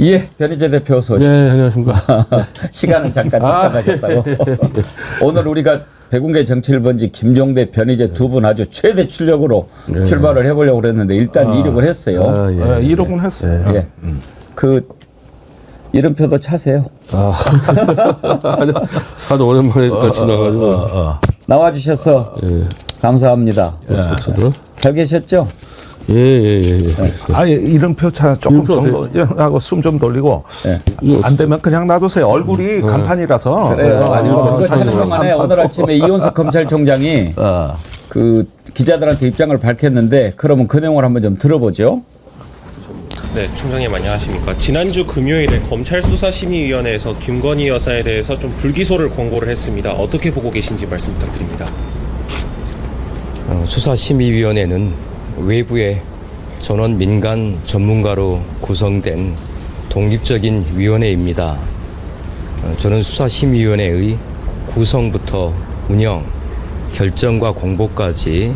예, 변희재 대표 어서 오십시오. 네, 안녕하십니까. 시간을 잠깐 착각하셨다고. 오늘 우리가 백운계 정치일번지 김종대, 변희재 두 분 아주 최대 출력으로 출발을 해보려고 그랬는데 일단 이력을 했어요. 예, 이력은 했어요. 예. 그 이름표도 차세요. 하도 오랜만에 지나가지고. 나와주셔서 감사합니다. 저도. 잘 계셨죠? 예. 아예 이름표 차 조금 정도 하고 숨 좀 돌리고 안 되면 그냥 놔두세요. 얼굴이 간판이라서. 그래요. 아니면 그거 사실은 찾는 동안에 오늘 아침에 이원석 검찰총장이 그 기자들한테 입장을 밝혔는데 그러면 그 내용을 한번 좀 들어보죠. 네, 총장님 안녕하십니까. 지난주 금요일에 검찰수사심의위원회에서 김건희 여사에 대해서 좀 불기소를 권고를 했습니다. 어떻게 보고 계신지 말씀 부탁드립니다. 수사심의위원회는 외부의 전원 민간 전문가로 구성된 독립적인 위원회입니다. 저는 수사심의위원회의 구성부터 운영, 결정과 공보까지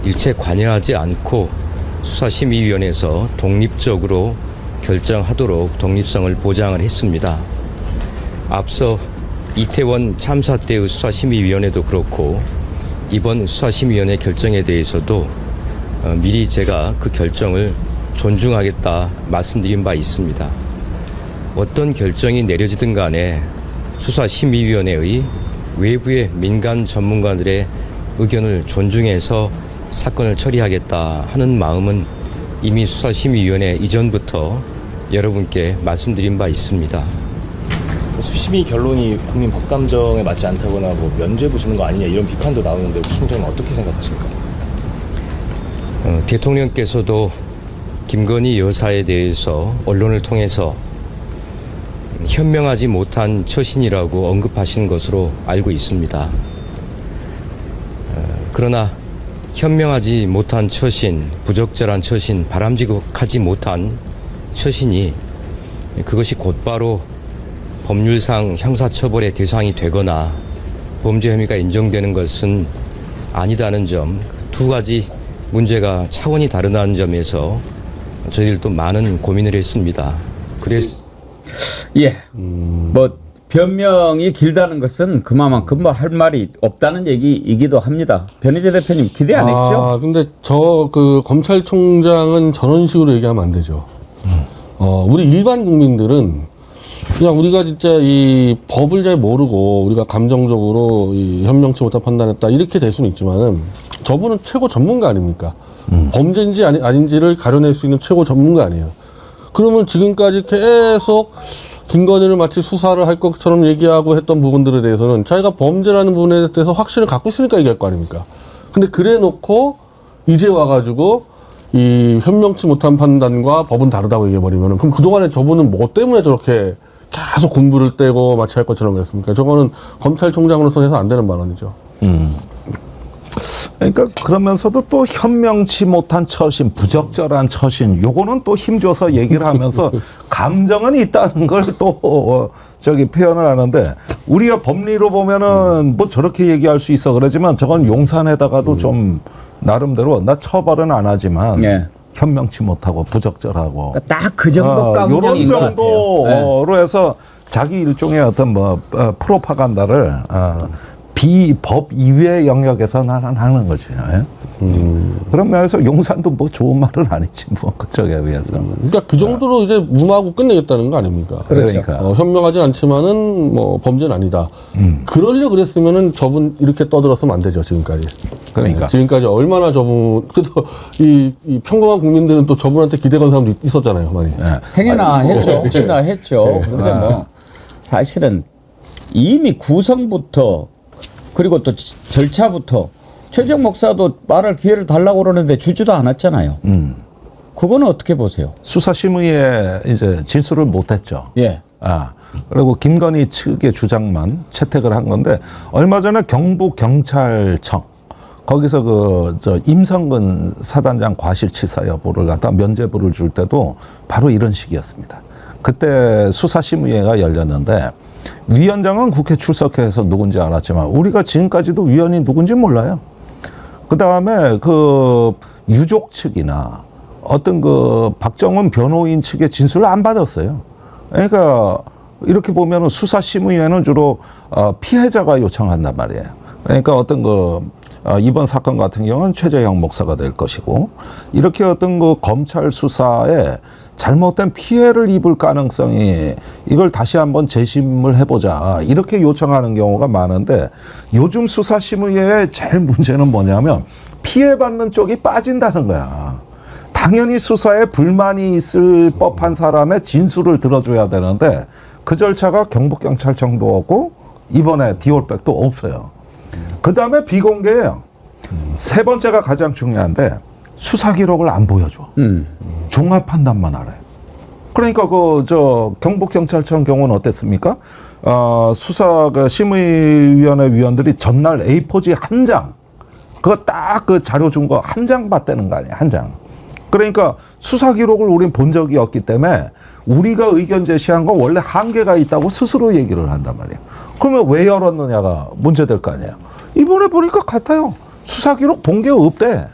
일체 관여하지 않고 수사심의위원회에서 독립적으로 결정하도록 독립성을 보장을 했습니다. 앞서 이태원 참사 때의 수사심의위원회도 그렇고 이번 수사심의위원회 결정에 대해서도 미리 제가 그 결정을 존중하겠다 말씀드린 바 있습니다. 어떤 결정이 내려지든 간에 수사심의위원회의 외부의 민간 전문가들의 의견을 존중해서 사건을 처리하겠다 하는 마음은 이미 수사심의위원회 이전부터 여러분께 말씀드린 바 있습니다. 수심의 결론이 국민 법감정에 맞지 않다거나 뭐 면죄부 주는 거 아니냐 이런 비판도 나오는데 혹시 총장님 어떻게 생각하십니까? 대통령께서도 김건희 여사에 대해서 언론을 통해서 현명하지 못한 처신이라고 언급하신 것으로 알고 있습니다. 그러나 현명하지 못한 처신, 부적절한 처신, 바람직하지 못한 처신이 그것이 곧바로 법률상 형사처벌의 대상이 되거나 범죄 혐의가 인정되는 것은 아니다는 점, 두 가지 문제가 차원이 다르다는 점에서 저희들도 많은 고민을 했습니다. 그래서 예, 뭐 변명이 길다는 것은 그만큼 뭐 할 말이 없다는 얘기이기도 합니다. 변희재 대표님 기대 안 했죠? 근데 그 검찰총장은 저런 식으로 얘기하면 안 되죠. 우리 일반 국민들은 그냥 우리가 진짜 이 법을 잘 모르고 우리가 감정적으로 이 현명치 못한 판단했다 이렇게 될 수는 있지만은 저분은 최고 전문가 아닙니까? 범죄인지 아닌지를 가려낼 수 있는 최고 전문가 아니에요. 그러면 지금까지 계속 김건희를 마치 수사를 할 것처럼 얘기하고 했던 부분들에 대해서는 자기가 범죄라는 부분에 대해서 확신을 갖고 있으니까 얘기할 거 아닙니까? 근데 그래 놓고 이제 와가지고 이 현명치 못한 판단과 법은 다르다고 얘기해버리면은 그럼 그동안에 저분은 뭐 때문에 저렇게 계속 군부를 떼고 마치 할 것처럼 그랬습니까? 저거는 검찰총장으로서 해서 안 되는 발언이죠. 그러니까 그러면서도 또 현명치 못한 처신, 부적절한 처신, 요거는 또 힘줘서 얘기를 하면서 감정은 있다는 걸 또 저기 표현을 하는데 우리가 법리로 보면은 뭐 저렇게 얘기할 수 있어 그러지만 저건 용산에다가도 좀 나름대로 나 처벌은 안 하지만 예. 현명치 못하고 부적절하고 딱 그 정도 감정인 것 요런 같아요. 정도로 해서 자기 일종의 어떤 뭐 프로파간다를 비법 이외의 영역에서 나는 하는 거죠. 그런 면에서 용산도 뭐 좋은 말은 아니지 뭐 그쪽에 비해서. 그러니까 그 정도로 이제 무마하고 끝내겠다는 거 아닙니까? 그러니까. 현명하진 않지만은 뭐 범죄는 아니다. 그러려 그랬으면은 저분 이렇게 떠들었으면 안 되죠 지금까지. 그러니까. 지금까지 얼마나 저분 그래도 이 평범한 국민들은 또 저분한테 기대 건 사람도 있었잖아요 많이. 행여나 했죠. 혹시나 했죠. 그런데 뭐 사실은 이미 구성부터 그리고 또 절차부터 최재형 목사도 말할 기회를 달라고 그러는데 주지도 않았잖아요. 그거는 어떻게 보세요? 수사심의에 이제 진술을 못했죠. 예. 그리고 김건희 측의 주장만 채택을 한 건데 얼마 전에 경북경찰청 거기서 저 임성근 사단장 과실치사 여부를 갖다 면죄부를 줄 때도 바로 이런 식이었습니다. 그때 수사심의회가 열렸는데 위원장은 국회 출석해서 누군지 알았지만 우리가 지금까지도 위원이 누군지 몰라요. 그 다음에 그 유족 측이나 어떤 그 박정훈 변호인 측의 진술을 안 받았어요. 그러니까 이렇게 보면은 수사심의회는 주로 피해자가 요청한단 말이에요. 그러니까 어떤 이번 사건 같은 경우는 최재형 목사가 될 것이고, 이렇게 어떤 검찰 수사에 잘못된 피해를 입을 가능성이, 이걸 다시 한번 재심을 해보자, 이렇게 요청하는 경우가 많은데, 요즘 수사심의회의 제일 문제는 뭐냐면 피해받는 쪽이 빠진다는 거야. 당연히 수사에 불만이 있을 법한 사람의 진술을 들어줘야 되는데 그 절차가 경북경찰청도 없고 이번에 디올백도 없어요. 그 다음에 비공개예요. 세 번째가 가장 중요한데 수사 기록을 안 보여줘. 종합 판단만 하래. 그러니까 경북경찰청 경우는 어땠습니까? 수사 심의위원회 위원들이 전날 A4지 한 장, 그거 딱 자료 준 거 한 장 봤다는 거 아니야, 한 장. 그러니까 수사 기록을 우린 본 적이 없기 때문에 우리가 의견 제시한 건 원래 한계가 있다고 스스로 얘기를 한단 말이에요. 그러면 왜 열었느냐가 문제될 거 아니에요. 이번에 보니까 같아요. 수사 기록 본 게 없대.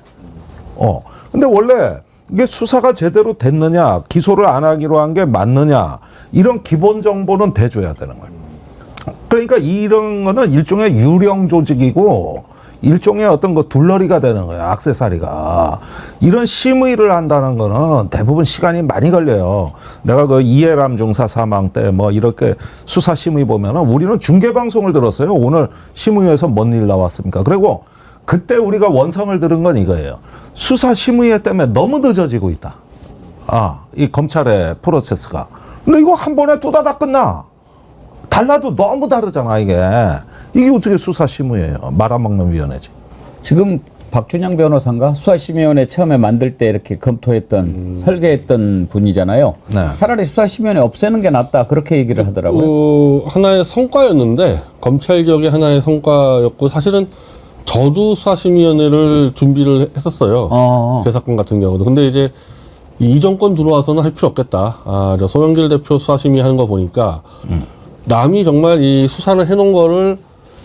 근데 원래 이게 수사가 제대로 됐느냐, 기소를 안 하기로 한 게 맞느냐, 이런 기본 정보는 대줘야 되는 거예요. 그러니까 이런 거는 일종의 유령 조직이고 일종의 어떤 둘러리가 되는 거예요. 액세서리가. 이런 심의를 한다는 거는 대부분 시간이 많이 걸려요. 내가 이해람 중사 사망 때 이렇게 수사 심의 보면은 우리는 중계 방송을 들었어요. 오늘 심의에서 뭔 일 나왔습니까? 그리고 그때 우리가 원성을 들은 건 이거예요. 수사 심의회 때문에 너무 늦어지고 있다. 이 검찰의 프로세스가. 근데 이거 한 번에 뚜다닥 끝나. 달라도 너무 다르잖아, 이게. 이게 어떻게 수사심의예요? 말아먹는 위원회지. 지금 박준영 변호사인가 수사심의위원회 처음에 만들 때 이렇게 검토했던 설계했던 분이잖아요. 네. 차라리 수사심의위원회 없애는 게 낫다 그렇게 얘기를 하더라고요. 하나의 성과였는데 검찰개혁의 하나의 성과였고 사실은 저도 수사심의위원회를 준비를 했었어요. 제 사건 같은 경우도. 근데 이제 이 정권 들어와서는 할 필요 없겠다. 저 송영길 대표 수사심의 하는 거 보니까 남이 정말 이 수사를 해놓은 거를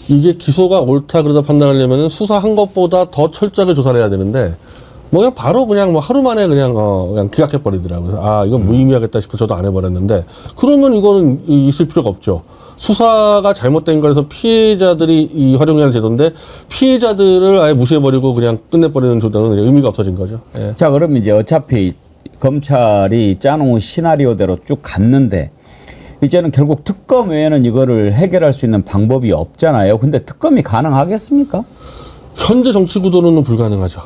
이게 기소가 옳다 그러다 판단하려면 수사한 것보다 더 철저하게 조사를 해야 되는데 그냥 바로 그냥 하루 만에 그냥 기각해버리더라고요. 그래서 이건 무의미하겠다 싶어서 저도 안 해버렸는데 그러면 이거는 있을 필요가 없죠. 수사가 잘못된 거에서 피해자들이 활용해야 할 제도인데 피해자들을 아예 무시해버리고 그냥 끝내버리는 조도는 의미가 없어진 거죠. 예. 자, 그럼 이제 어차피 검찰이 짜놓은 시나리오대로 쭉 갔는데 이제는 결국 특검 외에는 이거를 해결할 수 있는 방법이 없잖아요. 근데 특검이 가능하겠습니까? 현재 정치 구도로는 불가능하죠.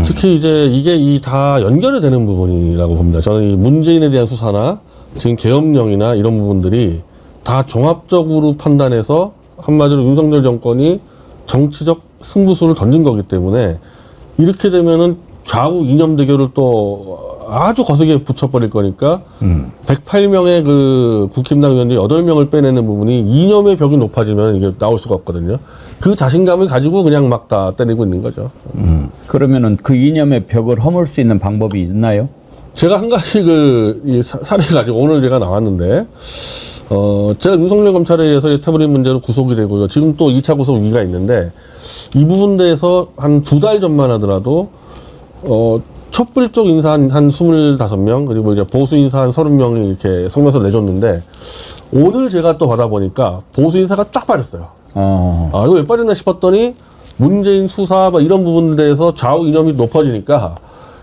특히 이제 이게 다 연결이 되는 부분이라고 봅니다. 저는 이 문재인에 대한 수사나 지금 계엄령이나 이런 부분들이 다 종합적으로 판단해서 한마디로 윤석열 정권이 정치적 승부수를 던진 거기 때문에 이렇게 되면은 좌우 이념 대결을 또 아주 거세게 붙여버릴 거니까 108명의 국힘당 의원들이 8명을 빼내는 부분이 이념의 벽이 높아지면 이게 나올 수가 없거든요. 그 자신감을 가지고 그냥 막 다 때리고 있는 거죠. 그러면은 그 이념의 벽을 허물 수 있는 방법이 있나요? 제가 한 가지 사례 가지고 오늘 제가 나왔는데 제가 윤석열 검찰에 의해서 태블릿 문제로 구속이 되고요. 지금 또 2차 구속 위기가 있는데 이 부분 대해서 한 2달 전만 하더라도 촛불 쪽 인사 한 25명, 그리고 이제 보수 인사 한 30명이 이렇게 성명서를 내줬는데, 오늘 제가 또 받아보니까 보수 인사가 쫙 빠졌어요. 이거 왜 빠졌나 싶었더니, 문재인 수사, 이런 부분에 대해서 좌우 이념이 높아지니까,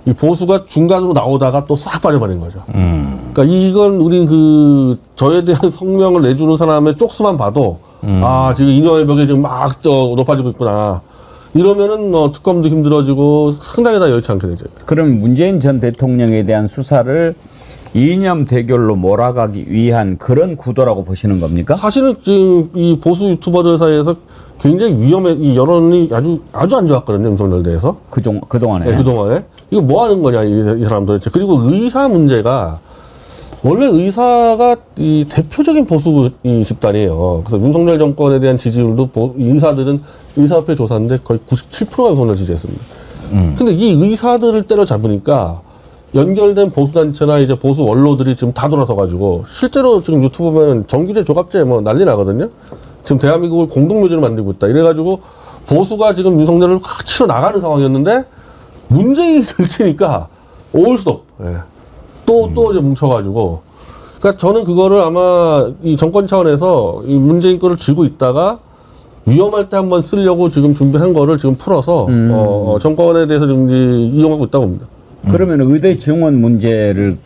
이 보수가 중간으로 나오다가 또 싹 빠져버린 거죠. 그러니까 이건 우린 저에 대한 성명을 내주는 사람의 쪽수만 봐도, 지금 이념의 벽이 지금 막 높아지고 있구나. 이러면은 특검도 힘들어지고 상당히 다 여의치 않게 되죠. 그럼 문재인 전 대통령에 대한 수사를 이념 대결로 몰아가기 위한 그런 구도라고 보시는 겁니까? 사실은 지금 이 보수 유튜버들 사이에서 굉장히 이 여론이 아주 안 좋았거든요. 윤석열 대해서. 그동안에. 네, 그동안에. 이거 뭐 하는 거냐, 이 사람들 도대체. 그리고 의사 문제가 원래 의사가 이 대표적인 보수 집단이에요. 그래서 윤석열 정권에 대한 지지율도 의사들은 의사협회 조사인데 거의 97%가 윤석열 지지했습니다. 근데 이 의사들을 때려잡으니까 연결된 보수단체나 이제 보수 원로들이 지금 다 돌아서가지고 실제로 지금 유튜브 보면 정규제 조갑제 난리 나거든요. 지금 대한민국을 공동묘지로 만들고 있다. 이래가지고 보수가 지금 윤석열을 확 치러 나가는 상황이었는데 문재인이 들치니까 올 수도 없고. 또 이제 뭉쳐가지고 그러니까 저는 그거를 아마 이 정권 차원에서 이 문재인 거를 쥐고 있다가 위험할 때 한번 쓰려고 지금 준비한 거를 지금 풀어서 정권에 대해서 지금 이제 이용하고 있다고 봅니다. 그러면 의대 증원 문제를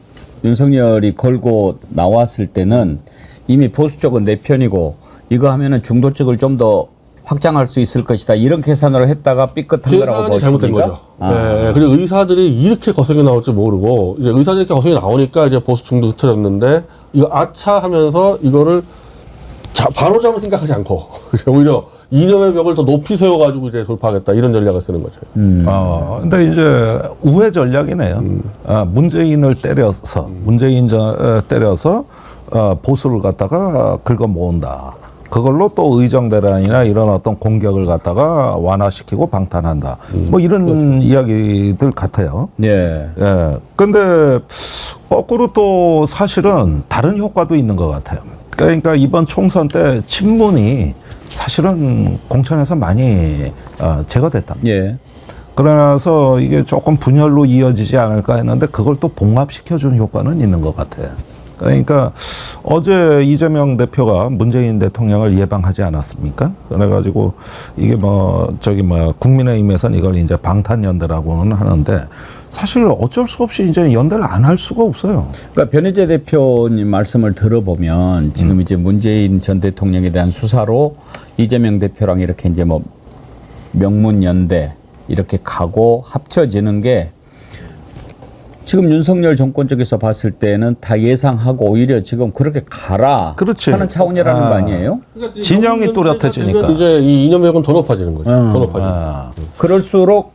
윤석열이 걸고 나왔을 때는 이미 보수 쪽은 내 편이고 이거 하면은 중도 쪽을 좀 더 확장할 수 있을 것이다. 이런 계산으로 했다가 삐끗한 거라고 계산이 보십니까? 잘못된 거죠. 아. 네, 그리고 의사들이 이렇게 거세게 나올 줄 모르고 이제 의사들이 이렇게 거세게 나오니까 이제 보수층도 흐트렸는데 이거 아차 하면서 이거를 바로 잡을 생각하지 않고 오히려 이념의 벽을 더 높이 세워가지고 이제 돌파하겠다 이런 전략을 쓰는 거죠. 근데 이제 우회 전략이네요. 문재인을 때려서 때려서 보수를 갖다가 긁어 모은다. 그걸로 또 의정 대란이나 이런 어떤 공격을 갖다가 완화시키고 방탄한다. 뭐 이런 이야기들 같아요. 예. 예. 근데 거꾸로 또 사실은 다른 효과도 있는 것 같아요. 그러니까 이번 총선 때 친문이 사실은 공천에서 많이 제거됐다. 예. 그러나서 이게 조금 분열로 이어지지 않을까 했는데 그걸 또 봉합시켜준 효과는 있는 것 같아요. 그러니까 어제 이재명 대표가 문재인 대통령을 예방하지 않았습니까? 그래가지고 이게 국민의힘에서는 이걸 이제 방탄연대라고는 하는데 사실 어쩔 수 없이 이제 연대를 안 할 수가 없어요. 그러니까 변희재 대표님 말씀을 들어보면 지금 이제 문재인 전 대통령에 대한 수사로 이재명 대표랑 이렇게 이제 뭐 명문연대 이렇게 가고 합쳐지는 게 지금 윤석열 정권 쪽에서 봤을 때는 다 예상하고 오히려 지금 그렇게 가라 그렇지. 하는 차원이라는 거 아니에요? 진영이 뚜렷해지니까. 이제 이 이념력은 더 높아지는 거죠. 더 높아지는. 그럴수록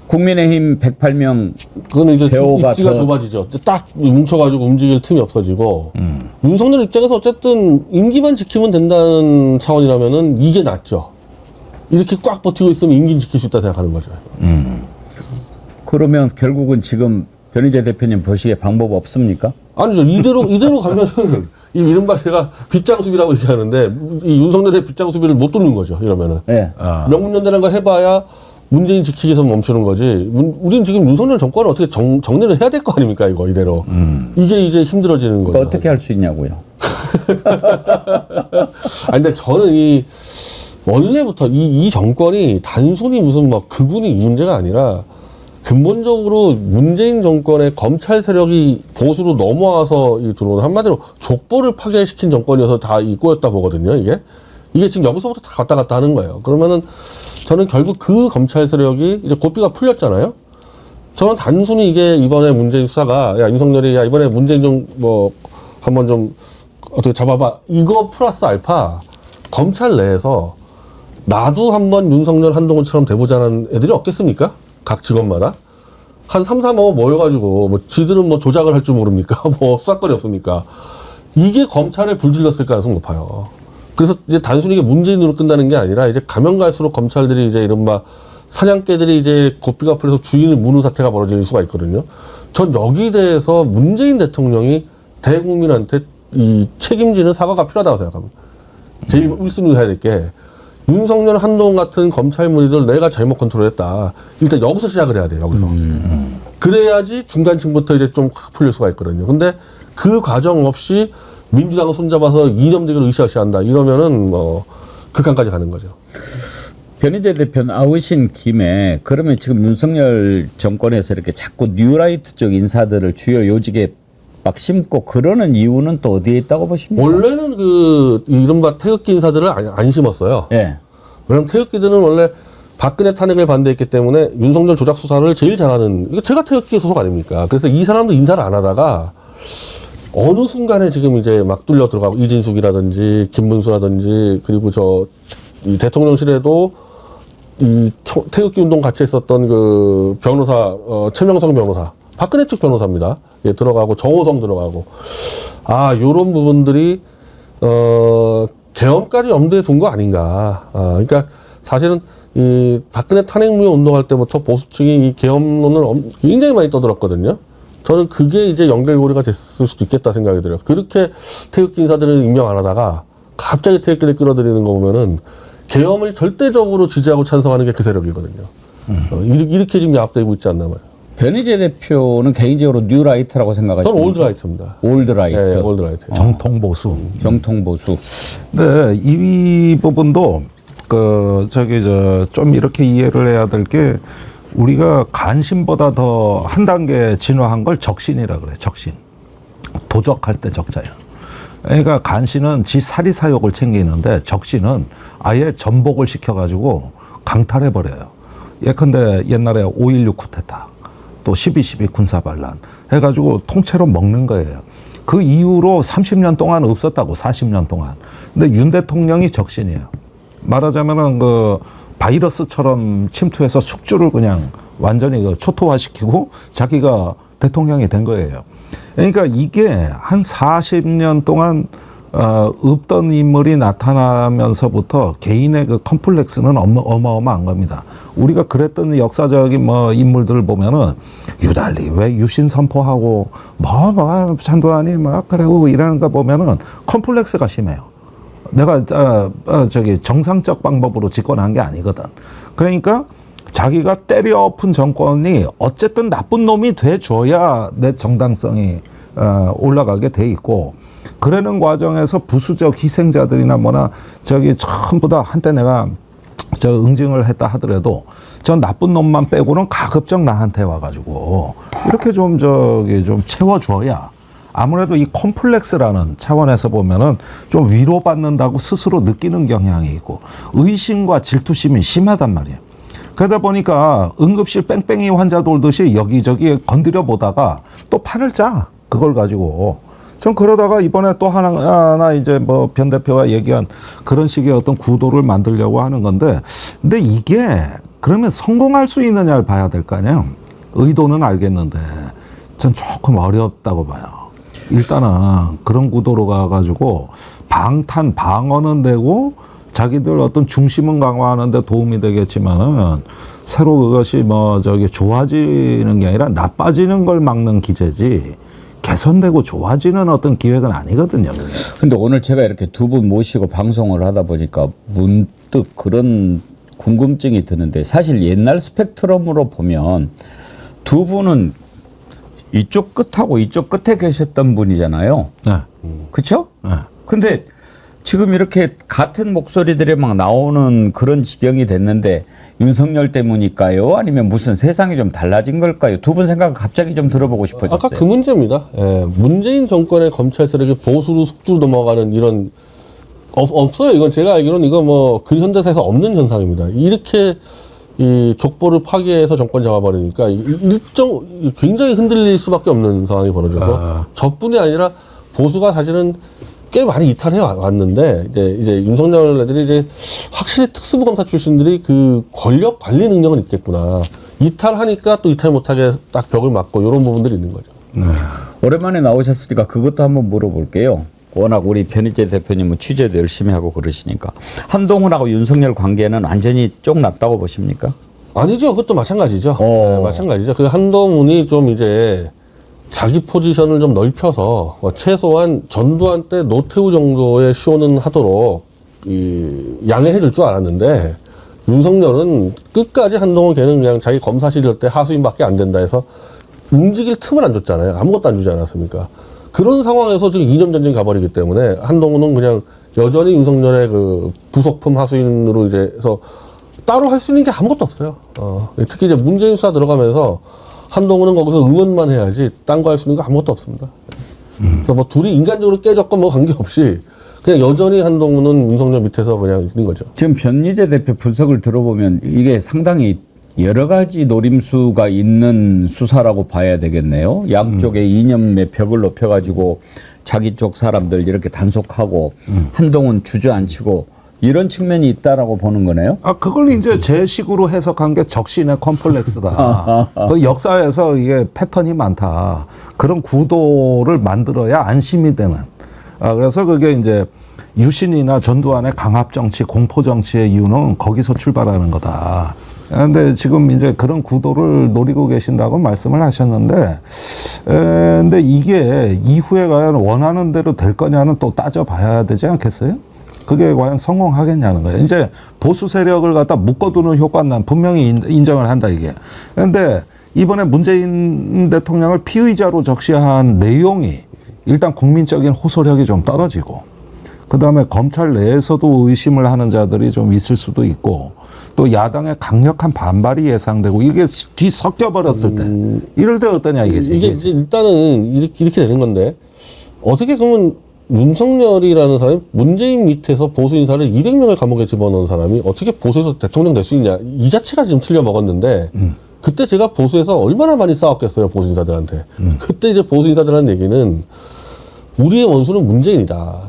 국민의힘 108명 그거는 이제 대우가 입지가 더- 좁아지죠. 딱 뭉쳐가지고 움직일 틈이 없어지고 윤석열 입장에서 어쨌든 임기만 지키면 된다는 차원이라면은 이게 낫죠. 이렇게 꽉 버티고 있으면 임기 지킬 수 있다 생각하는 거죠. 그러면 결국은 지금 변희재 대표님 보시기에 방법 없습니까? 아니죠. 이대로 가면은 이 이른바 제가 빗장수비라고 얘기하는데 이 윤석열의 빗장수비를 못 뚫는 거죠. 이러면은 예. 명문연대라는 거 해봐야 문재인 지키기 위해서 멈추는 거지. 우린 지금 윤석열 정권을 어떻게 정리를 해야 될 거 아닙니까? 이거 이대로. 이게 이제 힘들어지는 거죠. 어떻게 할 수 있냐고요? 근데 저는 이 원래부터 이 정권이 단순히 무슨 막 극우니 이 문제가 아니라 근본적으로 문재인 정권의 검찰 세력이 보수로 넘어와서 들어오는 한마디로 족보를 파괴시킨 정권이어서 다 이 꼬였다 보거든요. 이게 지금 여기서부터 다 갔다 갔다 하는 거예요. 그러면은 저는 결국 그 검찰 세력이 이제 고삐가 풀렸잖아요. 저는 단순히 이게 이번에 문재인 수사가 야 윤석열이 야 이번에 문재인 좀 뭐 한번 좀 어떻게 잡아봐 이거 플러스 알파 검찰 내에서 나도 한번 윤석열 한동훈처럼 돼보자는 애들이 없겠습니까? 각 직원마다 한 3, 4모 모여가지고 뭐 지들은 뭐 조작을 할 줄 모릅니까? 뭐 수사권이 없습니까? 이게 검찰에 불질렀을 가능성이 높아요. 그래서 이제 단순히 이게 문재인으로 끝나는 게 아니라 이제 가면 갈수록 검찰들이 이제 이른바 사냥개들이 이제 고삐가 풀려서 주인을 무는 사태가 벌어질 수가 있거든요. 전 여기에 대해서 문재인 대통령이 대국민한테 이 책임지는 사과가 필요하다고 생각합니다. 제일 1순위 해야 될 게 윤석열 한동훈 같은 검찰 무리들 내가 잘못 컨트롤했다. 일단 여기서 시작을 해야 돼요. 여기서. 그래야지 중간층부터 이제 좀 확 풀릴 수가 있거든요. 근데 그 과정 없이 민주당을 손잡아서 이념대결을 으쌰으쌰한다. 이러면은 뭐 극한까지 가는 거죠. 변희재 대표는 아우신 김에 그러면 지금 윤석열 정권에서 이렇게 자꾸 뉴라이트 쪽 인사들을 주요 요직에 막 심고 그러는 이유는 또 어디에 있다고 보십니까? 원래는 그 이른바 태극기 인사들을 안 심었어요. 예. 왜냐면 태극기들은 원래 박근혜 탄핵을 반대했기 때문에 윤석열 조작 수사를 제일 잘하는 이거 제가 태극기 소속 아닙니까? 그래서 이 사람도 인사를 안 하다가 어느 순간에 지금 이제 막 뚫려 들어가고 이진숙이라든지 김문수라든지 그리고 이 대통령실에도 이 태극기 운동 같이 했었던 그 변호사 최명성 변호사 박근혜 측 변호사입니다. 예, 들어가고 정호성 들어가고 요런 부분들이 계엄까지 염두에 둔 거 아닌가. 그러니까 사실은 이 박근혜 탄핵무효 운동할 때부터 보수층이 이 계엄론을 굉장히 많이 떠들었거든요. 저는 그게 이제 연결고리가 됐을 수도 있겠다 생각이 들어요. 그렇게 태극기 인사들을 임명 안 하다가 갑자기 태극기를 끌어들이는 거 보면은 계엄을 절대적으로 지지하고 찬성하는 게 그 세력이거든요. 이렇게 지금 야합되고 있지 않나 봐요. 변희재 대표는 개인적으로 뉴라이트라고 생각하시죠? 저는 올드라이트입니다. 올드라이트. 네, 올드라이트. 정통보수. 정통보수. 네, 이 부분도 좀 이렇게 이해를 해야 될 게 우리가 간신보다 더 한 단계 진화한 걸 적신이라 그래. 적신. 도적할 때 적자야. 그러니까 간신은 지 사리사욕을 챙기는데 적신은 아예 전복을 시켜가지고 강탈해 버려요. 예컨대 옛날에 5.16 쿠데타, 또 12.12 군사반란 해가지고 통째로 먹는 거예요. 그 이후로 30년 동안 없었다고, 40년 동안. 근데 윤 대통령이 적신이에요. 말하자면은 그 바이러스처럼 침투해서 숙주를 그냥 완전히 그 초토화시키고 자기가 대통령이 된 거예요. 그러니까 이게 한 40년 동안 없던 인물이 나타나면서부터 개인의 그 컴플렉스는 어마어마한 겁니다. 우리가 그랬던 역사적인 인물들을 보면은 유달리 왜 유신 선포하고 전두환이 막 그러고 이러는 거 보면은 컴플렉스가 심해요. 내가 정상적 방법으로 집권한 게 아니거든. 그러니까 자기가 때려 엎은 정권이 어쨌든 나쁜 놈이 돼줘야 내 정당성이 올라가게 돼 있고, 그러는 과정에서 부수적 희생자들이나 전부 다 한때 내가 응징을 했다 하더라도 저 나쁜 놈만 빼고는 가급적 나한테 와가지고 이렇게 좀 채워줘야 아무래도 이 콤플렉스라는 차원에서 보면은 좀 위로받는다고 스스로 느끼는 경향이 있고 의심과 질투심이 심하단 말이에요. 그러다 보니까 응급실 뺑뺑이 환자 돌듯이 여기저기 건드려 보다가 또 판을 짜. 그걸 가지고. 전 그러다가 이번에 또 하나 이제 변 대표가 얘기한 그런 식의 어떤 구도를 만들려고 하는 건데, 근데 이게 그러면 성공할 수 있느냐를 봐야 될 거 아니에요. 의도는 알겠는데 전 조금 어렵다고 봐요. 일단은 그런 구도로 가가지고 방어는 되고 자기들 어떤 중심은 강화하는 데 도움이 되겠지만은 새로 그것이 좋아지는 게 아니라 나빠지는 걸 막는 기제지 개선되고 좋아지는 어떤 기획은 아니거든요. 근데 오늘 제가 이렇게 두 분 모시고 방송을 하다 보니까 문득 그런 궁금증이 드는데, 사실 옛날 스펙트럼으로 보면 두 분은 이쪽 끝하고 이쪽 끝에 계셨던 분이잖아요. 네. 그렇죠? 네. 근데 지금 이렇게 같은 목소리들이 막 나오는 그런 지경이 됐는데 윤석열 때문일까요? 아니면 무슨 세상이 좀 달라진 걸까요? 두 분 생각을 갑자기 좀 들어보고 싶어졌어요. 아까 그 문제입니다. 예, 문재인 정권의 검찰 세력이 보수로 숙주로 넘어가는 이런 없어요. 이건 제가 알기로는 이거 그 현대사에서 없는 현상입니다. 이렇게 이 족보를 파괴해서 정권 잡아버리니까 굉장히 흔들릴 수밖에 없는 상황이 벌어져서 저뿐이 아니라 보수가 사실은 꽤 많이 이탈해 왔는데 이제 윤석열 애들이 이제 확실히 특수부 검사 출신들이 그 권력 관리 능력은 있겠구나. 이탈하니까 또 이탈 못하게 딱 벽을 막고 이런 부분들이 있는 거죠. 오랜만에 나오셨으니까 그것도 한번 물어볼게요. 워낙 우리 변희재 대표님은 취재도 열심히 하고 그러시니까 한동훈하고 윤석열 관계는 완전히 쫑났다고 보십니까? 아니죠. 그것도 마찬가지죠. 네, 마찬가지죠. 그 한동훈이 좀 이제 자기 포지션을 좀 넓혀서 최소한 전두환 때 노태우 정도의 쇼는 하도록 양해해 줄 줄 알았는데, 윤석열은 끝까지 한동훈 걔는 그냥 자기 검사 시절 때 하수인밖에 안 된다 해서 움직일 tum을 안 줬잖아요. 아무것도 안 주지 않았습니까? 그런 상황에서 지금 이념 전쟁 가버리기 때문에 한동훈은 그냥 여전히 윤석열의 그 부속품 하수인으로 이제 해서 따로 할 수 있는 게 아무것도 없어요. 특히 이제 문재인 수사 들어가면서 한동훈은 거기서 의원만 해야지 딴 거 할 수 있는 거 아무것도 없습니다. 그래서 둘이 인간적으로 깨졌건 관계없이 그냥 여전히 한동훈은 윤석열 밑에서 그냥 있는 거죠. 지금 변희재 대표 분석을 들어보면 이게 상당히 여러 가지 노림수가 있는 수사라고 봐야 되겠네요. 양쪽의 이념의 벽을 높여가지고 자기 쪽 사람들 이렇게 단속하고 한동훈 주저앉히고 이런 측면이 있다라고 보는 거네요. 그걸 이제 제 식으로 해석한 게 적신의 컴플렉스다. 그 역사에서 이게 패턴이 많다. 그런 구도를 만들어야 안심이 되는. 그래서 그게 이제 유신이나 전두환의 강압 정치, 공포 정치의 이유는 거기서 출발하는 거다. 근데 지금 이제 그런 구도를 노리고 계신다고 말씀을 하셨는데, 근데 이게 이후에 과연 원하는 대로 될 거냐는 또 따져봐야 되지 않겠어요? 그게 과연 성공하겠냐는 거예요. 이제 보수 세력을 갖다 묶어두는 효과는 난 분명히 인정을 한다, 이게. 근데 이번에 문재인 대통령을 피의자로 적시한 내용이 일단 국민적인 호소력이 좀 떨어지고, 그다음에 검찰 내에서도 의심을 하는 자들이 좀 있을 수도 있고, 또 야당의 강력한 반발이 예상되고, 이게 뒤섞여 버렸을 때 이럴 때 어떠냐 이게 이제 일단은 이렇게 되는 건데, 어떻게 보면 윤석열이라는 사람이 문재인 밑에서 보수 인사를 200명을 감옥에 집어넣은 사람이 어떻게 보수에서 대통령 될 수 있냐, 이 자체가 지금 틀려 먹었는데, 그때 제가 보수에서 얼마나 많이 싸웠겠어요, 보수 인사들한테. 그때 이제 보수 인사들한테 얘기는, 우리의 원수는 문재인이다.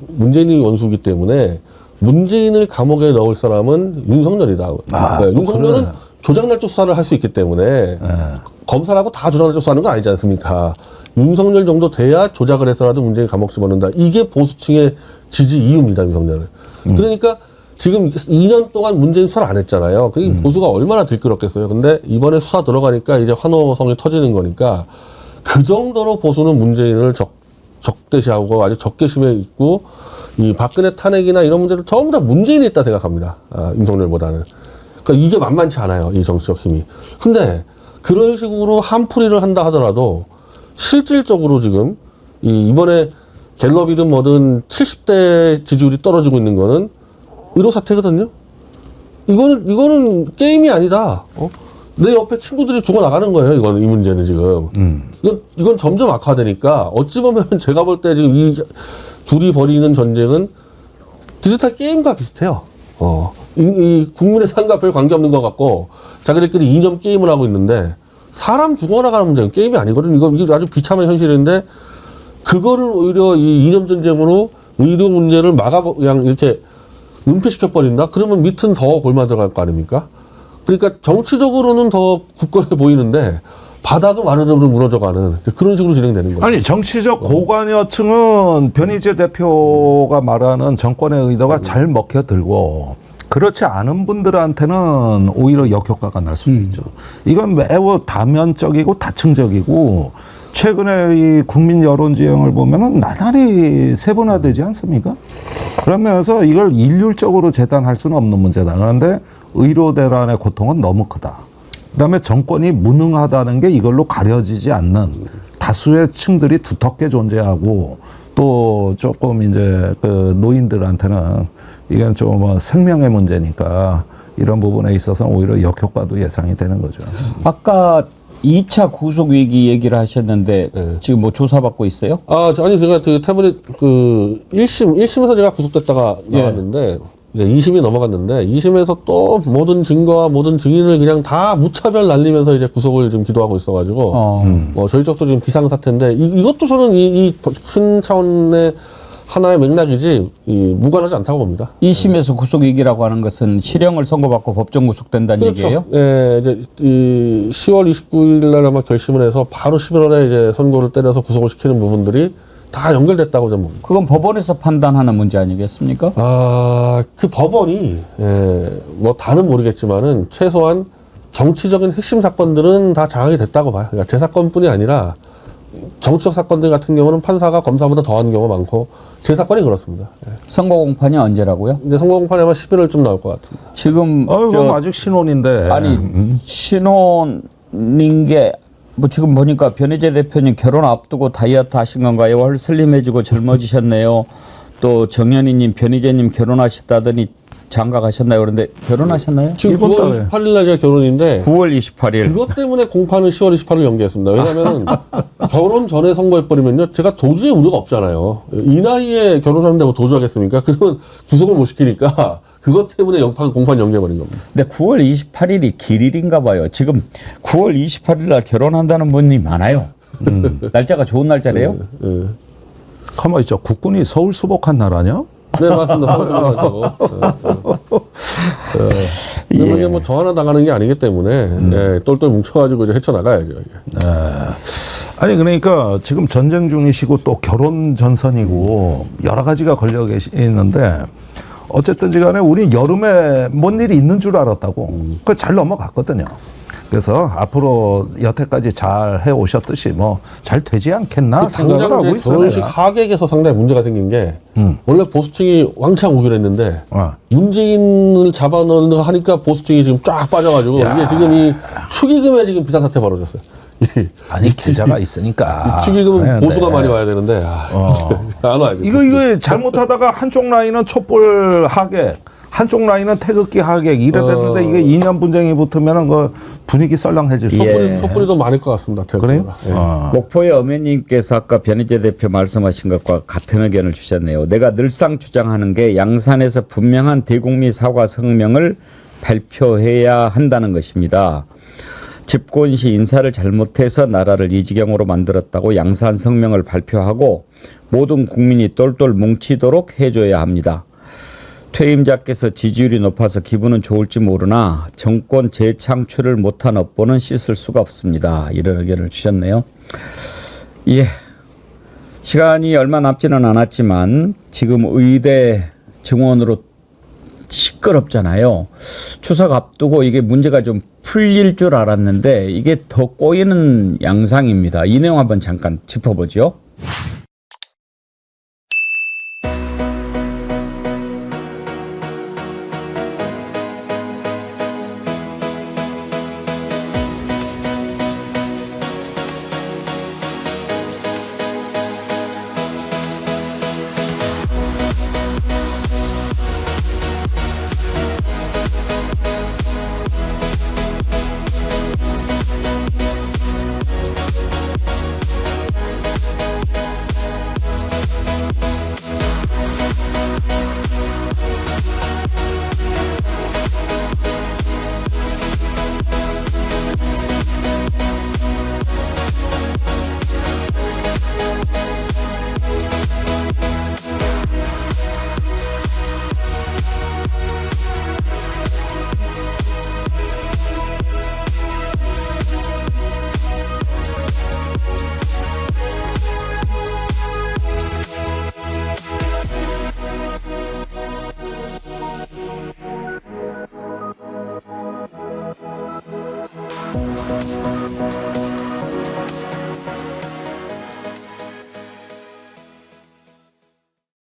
문재인이 원수이기 때문에 문재인을 감옥에 넣을 사람은 윤석열이다. 윤석열은 그래. 조작날조 수사를 할 수 있기 때문에 검사라고 다 조작날조 수사하는 건 아니지 않습니까? 윤석열 정도 돼야 조작을 해서라도 문재인 감옥 집어넣는다. 이게 보수층의 지지 이유입니다, 윤석열은. 그러니까 지금 2년 동안 문재인 수사를 안 했잖아요. 그게 보수가 얼마나 들끓었겠어요. 근데 이번에 수사 들어가니까 이제 환호성이 터지는 거니까, 그 정도로 보수는 문재인을 적대시하고 아주 적개심에 있고, 이 박근혜 탄핵이나 이런 문제를 전부 다 문재인이 있다 생각합니다. 윤석열보다는. 그러니까 이게 만만치 않아요, 이 정치적 힘이. 근데 그런 식으로 한풀이를 한다 하더라도 실질적으로 지금 이번에 갤럽이든 뭐든 70대 지지율이 떨어지고 있는 거는 의료 사태거든요. 이거는 게임이 아니다. 내 옆에 친구들이 죽어나가는 거예요. 이 문제는 지금. 이건 점점 악화되니까, 어찌 보면 제가 볼 때 지금 이 둘이 벌이는 전쟁은 디지털 게임과 비슷해요. 이 국민의 삶과 별 관계없는 것 같고, 자기들끼리 이념 게임을 하고 있는데, 사람 죽어나가는 문제는 게임이 아니거든요. 이게 아주 비참한 현실인데, 그거를 오히려 이 이념 전쟁으로 의료 문제를 그냥 이렇게 은폐시켜버린다? 그러면 밑은 더 골마 들어갈 거 아닙니까? 그러니까 정치적으로는 더 굳건해 보이는데 바닥은 와르르 무너져가는 그런 식으로 진행되는 거예요. 아니, 정치적 고관여층은 변희재 대표가 말하는 정권의 의도가 잘 먹혀들고, 그렇지 않은 분들한테는 오히려 역효과가 날 수도 있죠. 이건 매우 다면적이고 다층적이고, 최근에 이 국민 여론 지형을 보면은 나날이 세분화되지 않습니까? 그러면서 이걸 일률적으로 재단할 수는 없는 문제다. 그런데 의료 대란의 고통은 너무 크다. 그다음에 정권이 무능하다는 게 이걸로 가려지지 않는 다수의 층들이 두텁게 존재하고, 또 조금 이제 그 노인들한테는 이건 좀 생명의 문제니까 이런 부분에 있어서는 오히려 역효과도 예상이 되는 거죠. 아까 2차 구속 위기 얘기를 하셨는데 지금 뭐 조사받고 있어요? 아니 제가 그 태블릿 1심에서 제가 구속됐다가 나왔는데, 이제 2심이 넘어갔는데, 2심에서 또 모든 증거와 모든 증인을 그냥 다 무차별 날리면서 이제 구속을 지금 기도하고 있어가지고, 저희 쪽도 지금 비상사태인데, 이것도 저는 이 큰 차원의 하나의 맥락이지, 무관하지 않다고 봅니다. 2심에서 구속 위기라고 하는 것은 실형을 선고받고 법정 구속된다는 그렇죠. 얘기예요? 예, 이제 10월 29일 날 아마 결심을 해서 바로 11월에 이제 선고를 때려서 구속을 시키는 부분들이 다 연결됐다고 저는 봅니다. 그건 법원에서 판단하는 문제 아니겠습니까? 그 법원이, 뭐 다는 모르겠지만은 최소한 정치적인 핵심 사건들은 다 장악이 됐다고 봐요. 그러니까 제 사건뿐이 아니라 정치적 사건들 같은 경우는 판사가 검사보다 더한 경우가 많고, 제 사건이 그렇습니다. 선고 공판이 언제라고요? 이제 선거 공판이 아마 11월쯤 나올 것 같습니다. 지금 그럼 아직 신혼인데. 아니 신혼인 게 뭐 지금 보니까 변희재 대표님 결혼 앞두고 다이어트 하신 건가요? 월 슬림해지고 젊어지셨네요. 또 정연희님, 변희재님 결혼하셨다더니 장가 가셨나요? 그런데 결혼하셨나요? 지금 이번 9월 달에. 28일 날 제가 결혼인데, 9월 28일. 그것 때문에 공판을 10월 28일 연기했습니다. 왜냐하면 결혼 전에 선고해버리면요, 제가 도주의 우려가 없잖아요. 이 나이에 결혼하는데 뭐 도주하겠습니까? 그러면 구속을 못 시키니까 그것 때문에 공판 연기해버린 겁니다. 근데 9월 28일이 길일인가 봐요. 지금 9월 28일 날 결혼한다는 분이 많아요. 날짜가 좋은 날짜래요? 가만히 있죠. 국군이 서울 수복한 나라냐? 네, 맞습니다. 근데 뭐 저 하나 나가는 게 아니기 때문에 똘똘 뭉쳐가지고 이제 헤쳐나가야죠. 아니, 그러니까 지금 전쟁 중이시고 또 결혼 전선이고 여러 가지가 걸려 계시는데, 어쨌든지 간에 우리 여름에 뭔 일이 있는 줄 알았다고. 그거 잘 넘어갔거든요. 그래서 앞으로 여태까지 잘 해오셨듯이 뭐 잘 되지 않겠나 생각을 당장 하고 이제 있어요. 결혼식 내가. 하객에서 상당히 문제가 생긴 게 원래 보수층이 왕창 오기로 했는데 문재인을 잡아넣는 하니까 보수층이 지금 쫙 빠져가지고 이게 지금 이 축의금에 지금 비상사태 벌어졌어요. 아니 계좌가 있으니까. 이 축의금은 네, 보수가 네. 많이 와야 되는데 안 와야죠. 이거 잘못하다가 한쪽 라인은 촛불 하객, 한쪽 라인은 태극기 하객 이래 됐는데 이게 이념 분쟁이 붙으면은 그 분위기 썰렁해질 수 있어요. 촛불이 더 많을 것 같습니다. 그래요? 태극기보다. 예. 목포의 어머님께서 아까 변희재 대표 말씀하신 것과 같은 의견을 주셨네요. 내가 늘상 주장하는 게 양산에서 분명한 대국민 사과 성명을 발표해야 한다는 것입니다. 집권 시 인사를 잘못해서 나라를 이 지경으로 만들었다고 양산 성명을 발표하고 모든 국민이 똘똘 뭉치도록 해줘야 합니다. 퇴임자께서 지지율이 높아서 기분은 좋을지 모르나 정권 재창출을 못한 업보는 씻을 수가 없습니다. 이런 의견을 주셨네요. 예, 시간이 얼마 남지는 않았지만 지금 의대 증원으로 시끄럽잖아요. 추석 앞두고 이게 문제가 좀 풀릴 줄 알았는데 이게 더 꼬이는 양상입니다. 이 내용 한번 잠깐 짚어보죠.